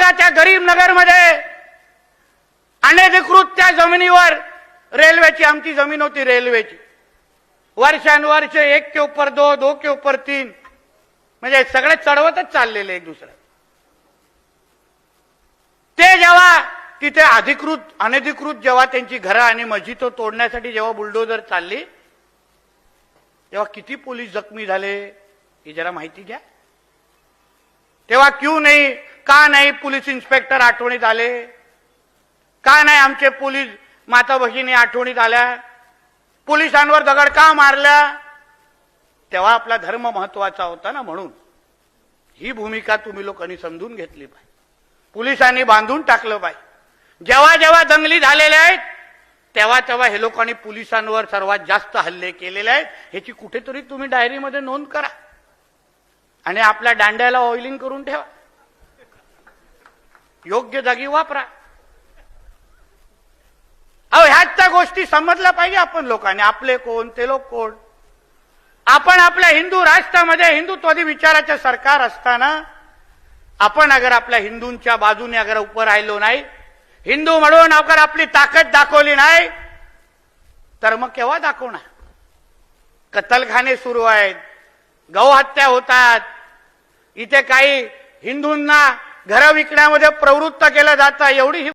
शहराच्या गरीब नगरमध्ये अनधिकृत त्या जमिनीवर रेल्वेची आमची जमीन होती, रेल्वेची वर्षानुवर्ष 1 के ऊपर 2, 2 के ऊपर 3 म्हणजे सगळे चढवतच चाललेले एक दुसरे। ते जेव्हा तिथे अनधिकृत जेव्हा त्यांची घरं आणि मस्जिद तोडण्यासाठी जेव्हा बुलडोजर चालली तेव्हा किती पोलीस जखमी झाले ही जरा माहिती घ्या। तेव्हा क्यों नाही, का नाही पोलीस इन्स्पेक्टर आठवणीत आले, का नाही आमचे पोलीस माता भगिनी आठवणीत आल्या, पोलिसांवर दगड का मारल्या? तेव्हा आपला धर्म महत्वाचा होता ना। म्हणून ही भूमिका तुम्ही लोकांनी समजून घेतली पाहिजे, पोलिसांनी बांधून टाकलं पाहिजे। जेव्हा जेव्हा दंगली झालेल्या आहेत तेव्हा तेव्हा हे लोकांनी पोलिसांवर सर्वात जास्त हल्ले केलेले आहेत, ह्याची कुठेतरी तुम्ही डायरीमध्ये नोंद करा आणि आपल्या दांड्याला ऑइलिंग करून ठेवा, योग्य जागी वापरा। ह्याच त्या गोष्टी समजल्या पाहिजे आपण लोकांनी, आपले कोण ते लोक कोण। आपण आपल्या हिंदू राष्ट्रामध्ये हिंदुत्ववादी विचाराचे सरकार असताना आपण अगर आपल्या हिंदूंच्या बाजूने अगर उभं राहिलो नाही, हिंदू म्हणून अगर आपली ताकद दाखवली नाही तर मग केव्हा दाखवणार? कत्तलखाने सुरू आहेत, गौहत्या होतात, इथे काही हिंदूंना घरं विकण्यामध्ये प्रवृत्त केलं जातं, एवढी